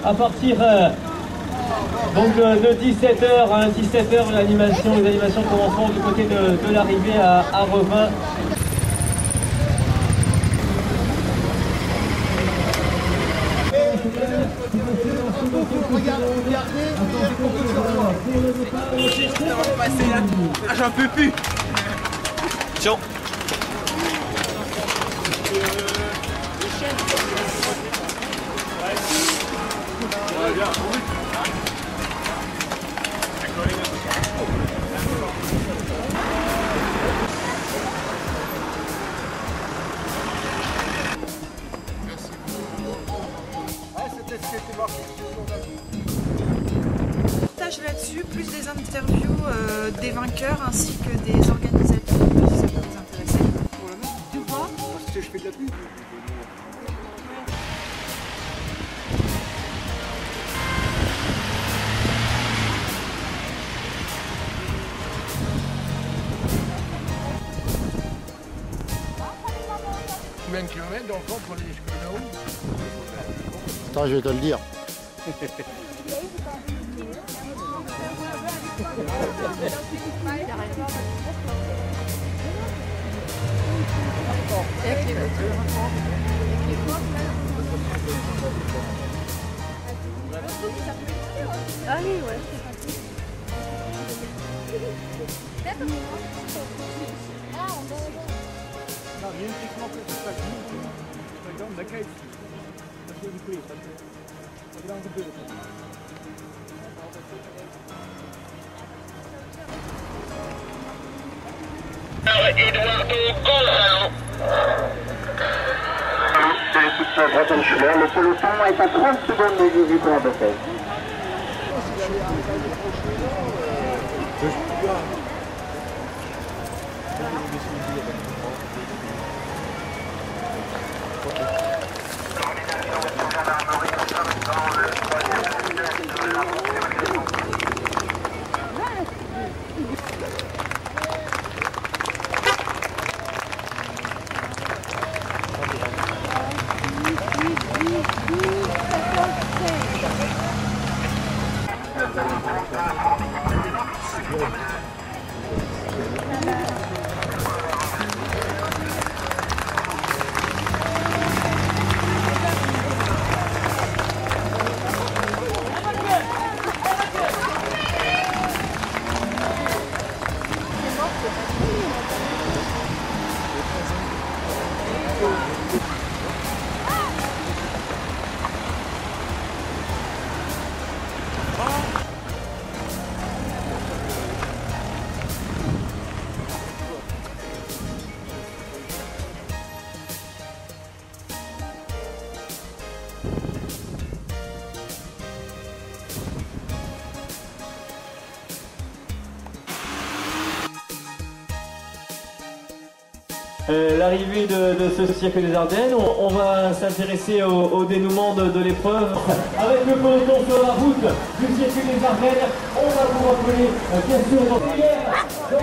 À partir donc de 17h à 17h, les animations commenceront du côté de l'arrivée à Revin. J'en peux plus. Tiens. Là-dessus, plus des interviews des vainqueurs ainsi que des organisateurs, si ça peut vous intéresser. Tu vois ? Parce que je fais de la pub. Combien de kilomètres dans le camp pour aller jusqu'à là où? Attends, je vais te le dire. Ah oui, ouais. Non, il y a uniquement que c'est pas fini. Par exemple, la caisse. Parce que du coup, ça fait un peu de Eduardo Gonzalo. C'est l'équipe Bretonschler. Le peloton est à 30 secondes de Jésus pour la bataille. L'arrivée de ce cirque des Ardennes, on va s'intéresser au dénouement de l'épreuve. Avec le peloton sur la route du cirque des Ardennes, on va vous rappeler bien sûr dans hier. Donc,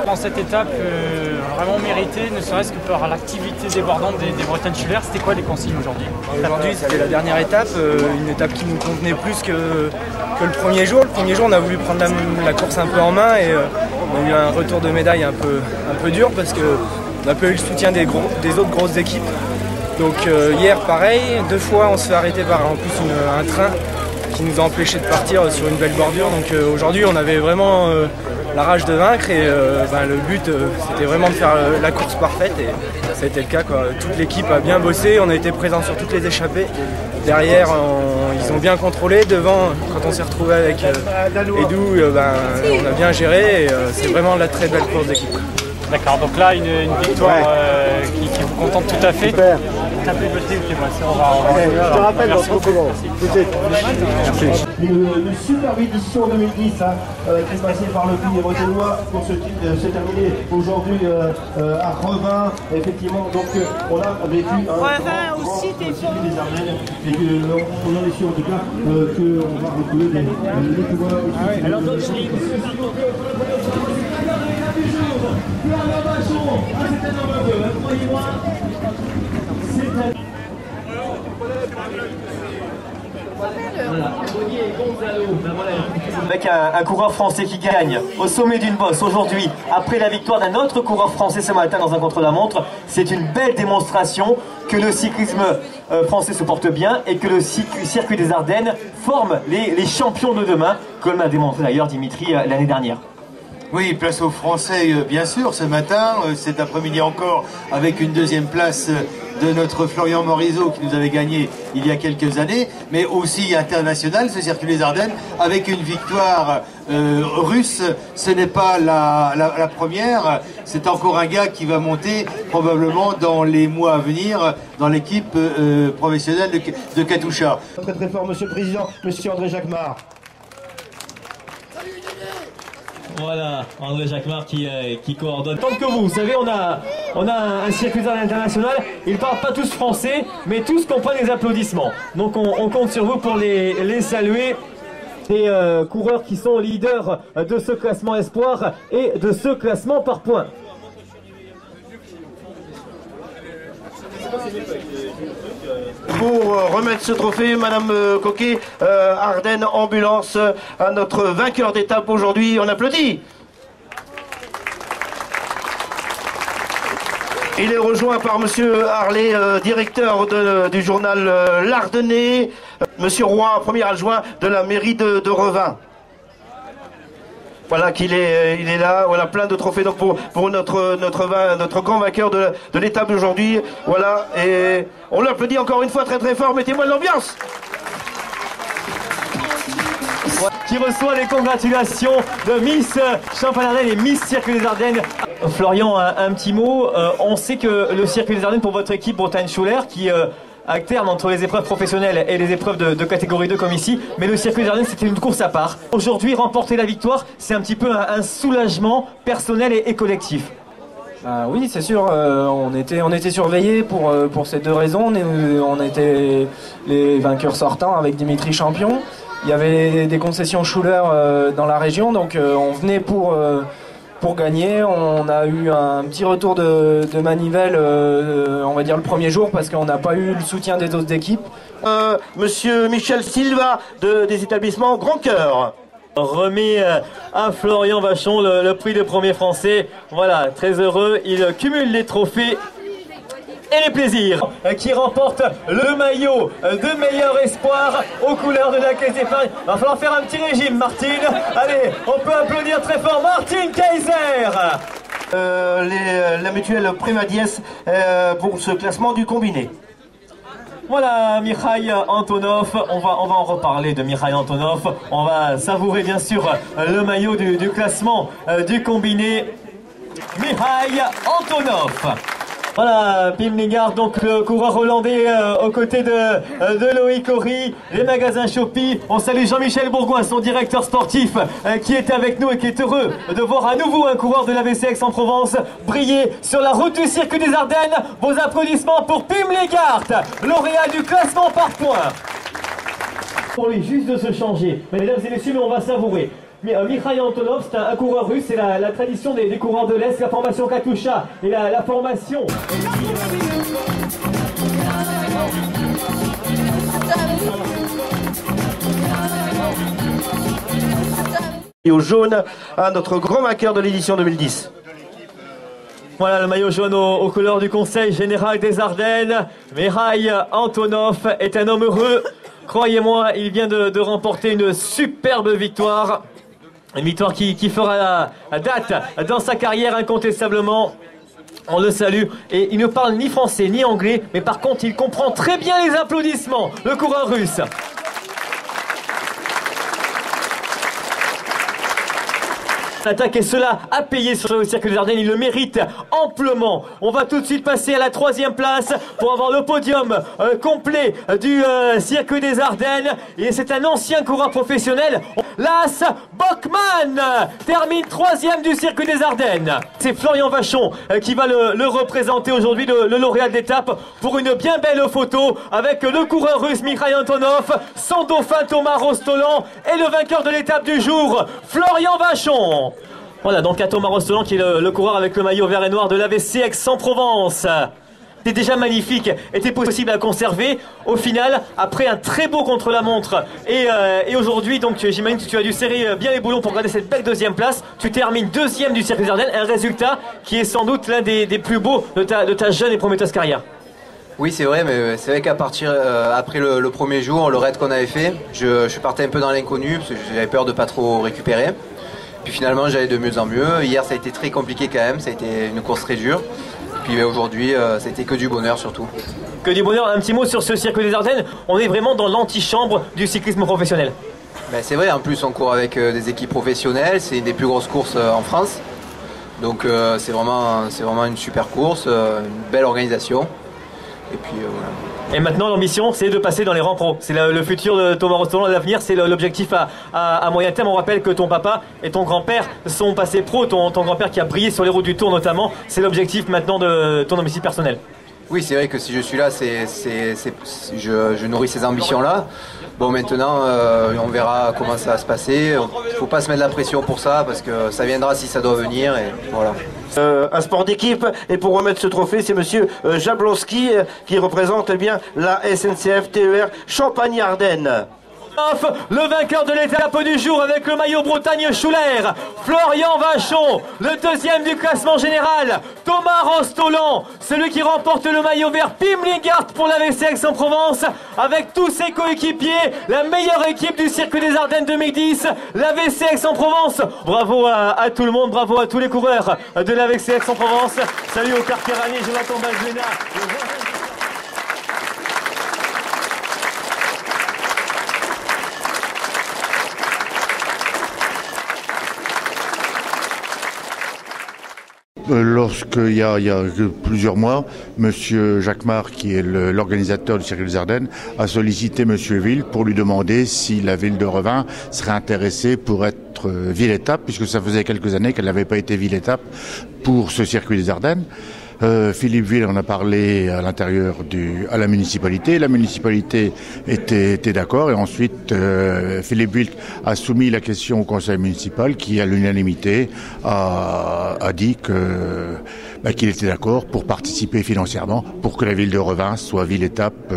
Dans cette étape vraiment méritée, ne serait-ce que par l'activité débordante des Bretonschler, c'était quoi les consignes aujourd'hui? Aujourd'hui c'était la dernière étape, une étape qui nous convenait plus que le premier jour. Le premier jour on a voulu prendre la course un peu en main et on a eu un retour de médaille un peu dur parce qu'on n'a pas eu le soutien des autres grosses équipes. Donc hier pareil, 2 fois on se fait arrêter par en plus un train qui nous a empêché de partir sur une belle bordure. Donc aujourd'hui on avait vraiment la rage de vaincre et le but c'était vraiment de faire la course parfaite et ça a été le cas, quoi. Toute l'équipe a bien bossé, on a été présents sur toutes les échappées. Derrière ils ont bien contrôlé, devant quand on s'est retrouvé avec Edou, on a bien géré et c'est vraiment la très belle course d'équipe. D'accord, donc là une victoire qui vous contente tout à fait. Super. Je te rappelle merci beaucoup. Une superbe édition 2010 qui est passée par le pays bretonnois pour se terminer aujourd'hui à Revin. Effectivement, donc on a vécu un grand circuit des Ardennes et on en est sûr en tout cas qu'on va retrouver les coureurs. Avec un coureur français qui gagne au sommet d'une bosse aujourd'hui, après la victoire d'un autre coureur français ce matin dans un contre-la-montre, c'est une belle démonstration que le cyclisme français se porte bien et que le circuit des Ardennes forme les champions de demain, comme l'a démontré d'ailleurs Dimitri l'année dernière. Oui, place aux Français, bien sûr, ce matin, cet après-midi encore, avec une deuxième place de notre Florian Morizot qui nous avait gagné il y a quelques années, mais aussi international, ce circuit des Ardennes, avec une victoire russe. Ce n'est pas la première, c'est encore un gars qui va monter probablement dans les mois à venir dans l'équipe professionnelle de Katusha. Très très fort, Monsieur le Président, Monsieur André Jacquemart. Voilà, André Jacquemart qui coordonne. Tant que vous savez, on a un circuit international, ils ne parlent pas tous français, mais tous comprennent les applaudissements. Donc on compte sur vous pour les saluer. Des coureurs qui sont leaders de ce classement espoir et de ce classement par points. Pour remettre ce trophée, Madame Coquet, Ardennes Ambulance, à notre vainqueur d'étape aujourd'hui. On applaudit. Il est rejoint par Monsieur Harlet, directeur du journal L'Ardennais, Monsieur Roy, premier adjoint de la mairie de Revin. Voilà qu'il est, il est là. Voilà, plein de trophées donc pour notre grand vainqueur de l'étape d'aujourd'hui. Voilà, et on l'applaudit encore une fois très très fort. Mettez-moi de l'ambiance. Qui reçoit les congratulations de Miss Champagne-Ardenne et Miss Circuit des Ardennes. Florian, un petit mot. On sait que le Circuit des Ardennes pour votre équipe Bretagne-Schuler qui alterne entre les épreuves professionnelles et les épreuves de catégorie 2 comme ici, mais le circuit des Ardennes c'était une course à part. Aujourd'hui, remporter la victoire, c'est un petit peu un soulagement personnel et collectif. Oui, c'est sûr, on était surveillés pour ces deux raisons. On était les vainqueurs sortants avec Dimitri champion. Il y avait des concessions Schuler dans la région, donc on venait pour gagner. On a eu un petit retour de manivelle, on va dire le premier jour, parce qu'on n'a pas eu le soutien des autres équipes. Monsieur Michel Silva des établissements Grand Cœur. Remis à Florian Vachon le prix de premier français. Voilà, très heureux, il cumule les trophées et les plaisirs. Qui remporte le maillot de meilleur espoir aux couleurs de la Caisse d'épargne. Va falloir faire un petit régime, Martine. Allez, on peut applaudir très fort Martine Kaiser. La mutuelle Prima Dies pour ce classement du combiné. Voilà, Mikhail Antonov, on va en reparler de Mikhail Antonov. On va savourer bien sûr le maillot du classement du combiné. Mikhail Antonov. Voilà, Pim Ligard, donc le coureur hollandais aux côtés de Loïc Horry, les magasins Shopee. On salue Jean-Michel Bourgoin, son directeur sportif, qui est avec nous et qui est heureux de voir à nouveau un coureur de l'AVC Aix-en-Provence briller sur la route du circuit des Ardennes. Vos applaudissements pour Pim Ligard, lauréat du classement par points. Pour lui, juste de se changer. Mesdames et messieurs, mais on va savourer. Mikhail Antonov, c'est un coureur russe, c'est la tradition des coureurs de l'Est, la formation Katusha et la formation. Et au jaune, à notre grand vainqueur de l'édition 2010. Voilà le maillot jaune aux couleurs du Conseil Général des Ardennes. Mikhail Antonov est un homme heureux. Croyez-moi, il vient de remporter une superbe victoire. Une victoire qui fera date dans sa carrière incontestablement. On le salue et il ne parle ni français ni anglais, mais par contre il comprend très bien les applaudissements, le coureur russe. L'attaque et cela a payé sur le Circuit des Ardennes, il le mérite amplement. On va tout de suite passer à la 3e place pour avoir le podium complet du Circuit des Ardennes. Et c'est un ancien coureur professionnel, Las Bokman, termine 3e du Circuit des Ardennes. C'est Florian Vachon qui va le représenter aujourd'hui, le lauréat d'étape, pour une bien belle photo avec le coureur russe Mikhail Antonov, son dauphin Thomas Rostolan et le vainqueur de l'étape du jour, Florian Vachon. Voilà donc à Thomas Rostolan qui est le coureur avec le maillot vert et noir de l'AVC Aix-en-Provence. C'était déjà magnifique, était possible à conserver. Au final, après un très beau contre-la-montre et aujourd'hui, donc j'imagine que tu as dû serrer bien les boulons pour garder cette belle 2e place. Tu termines 2e du Circuit des Ardennes, un résultat qui est sans doute l'un des plus beaux de ta jeune et prometteuse carrière. Oui, c'est vrai, mais c'est vrai qu'à partir après le premier jour, le raid qu'on avait fait, je partais un peu dans l'inconnu parce que j'avais peur de pas trop récupérer. Puis finalement, j'allais de mieux en mieux. Hier, ça a été très compliqué quand même. Ça a été une course très dure. Puis aujourd'hui, ça a été que du bonheur surtout. Que du bonheur. Un petit mot sur ce Circuit des Ardennes. On est vraiment dans l'antichambre du cyclisme professionnel. Ben, c'est vrai, en plus, on court avec des équipes professionnelles. C'est une des plus grosses courses en France. Donc c'est vraiment une super course, une belle organisation. Et puis voilà. Et maintenant, l'ambition, c'est de passer dans les rangs pro. C'est le futur de Thomas Rostolan, l'avenir, c'est l'objectif à moyen terme. On rappelle que ton papa et ton grand-père sont passés pro, ton grand-père qui a brillé sur les routes du Tour notamment. C'est l'objectif maintenant de ton ambition personnelle. Oui, c'est vrai que si je suis là, je nourris ces ambitions-là. Bon, maintenant, on verra comment ça va se passer. Il ne faut pas se mettre de la pression pour ça, parce que ça viendra si ça doit venir, et voilà. Un sport d'équipe, et pour remettre ce trophée, c'est monsieur Jablonski qui représente bien la SNCF TER Champagne-Ardenne. Le vainqueur de l'étape du jour avec le maillot Bretagne-Schuller, Florian Vachon, le 2e du classement général, Thomas Rostolan, celui qui remporte le maillot vert Pimlingart pour l'AVC Aix-en-Provence, avec tous ses coéquipiers, la meilleure équipe du Circuit des Ardennes 2010, l'AVC Aix-en-Provence. Bravo à tout le monde, bravo à tous les coureurs de l'AVC Aix-en-Provence. Salut au Carquerani, Jonathan Balzuena. Lorsqu'il y a plusieurs mois, M. Jacquemart, qui est l'organisateur du Circuit des Ardennes, a sollicité M. Ville pour lui demander si la ville de Revin serait intéressée pour être ville-étape, puisque ça faisait quelques années qu'elle n'avait pas été ville-étape pour ce Circuit des Ardennes. Philippe Ville en a parlé à l'intérieur à la municipalité. La municipalité était d'accord et ensuite Philippe Ville a soumis la question au conseil municipal qui à l'unanimité a dit qu'il était d'accord pour participer financièrement pour que la ville de Revin soit ville-étape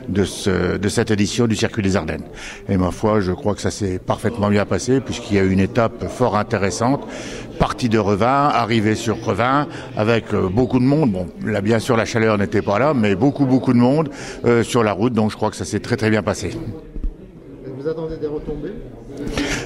de cette édition du Circuit des Ardennes. Et ma foi, je crois que ça s'est parfaitement bien passé puisqu'il y a eu une étape fort intéressante. Partie de Revin, arrivée sur Revin, avec beaucoup de monde. Bon, là, bien sûr, la chaleur n'était pas là, mais beaucoup de monde sur la route. Donc, je crois que ça s'est très bien passé. Vous attendez des retombées ?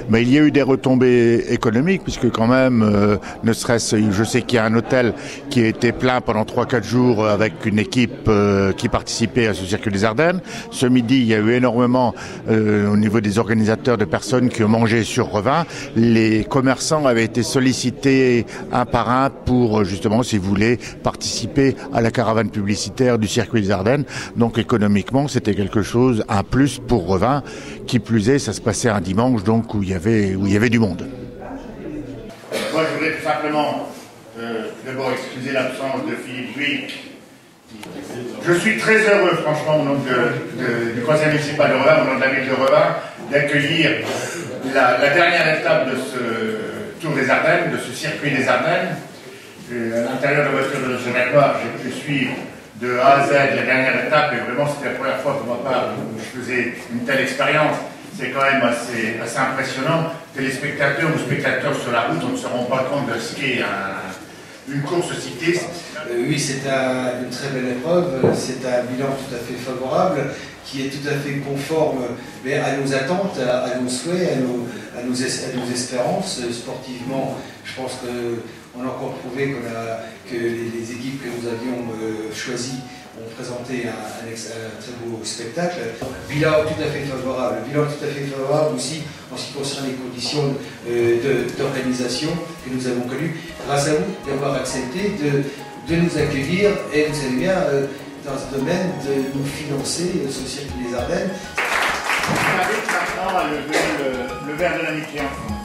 Mais il y a eu des retombées économiques, puisque quand même, ne serait-ce, je sais qu'il y a un hôtel qui a été plein pendant 3-4 jours avec une équipe qui participait à ce Circuit des Ardennes. Ce midi, il y a eu énormément, au niveau des organisateurs, de personnes qui ont mangé sur Revin. Les commerçants avaient été sollicités un par un pour, justement, s'ils voulaient participer à la caravane publicitaire du Circuit des Ardennes. Donc, économiquement, c'était quelque chose, un plus pour Revin. Qui plus est, ça se passait un dimanche, donc où il y avait du monde. Moi, je voudrais tout simplement d'abord excuser l'absence de Philippe Ville. Je suis très heureux, franchement, au nom du conseil municipal de Revin, au nom de la ville de Revin, d'accueillir la dernière étape de ce Tour des Ardennes, de ce Circuit des Ardennes. À l'intérieur de la voiture de Jacquemart, j'ai pu suivre de A à Z la dernière étape, et vraiment c'était la première fois pour ma part où je faisais une telle expérience. C'est quand même assez impressionnant. Téléspectateurs ou spectateurs sur la route, on ne se rend pas compte de ce qu'est une course cycliste. Oui, c'est une très belle épreuve, c'est un bilan tout à fait favorable, qui est tout à fait conforme à nos attentes, à nos souhaits, à nos espérances. Sportivement, je pense qu'on a encore prouvé que les équipes que nous avions choisies ont présenté un très beau spectacle. Bilan tout à fait favorable. Bilan tout à fait favorable aussi en ce qui concerne les conditions d'organisation que nous avons connues. Grâce à vous d'avoir accepté de nous accueillir et vous savez bien, dans ce domaine, de nous financer ce circuit des Ardennes. On invite maintenant à lever le verre de l'amitié en fond.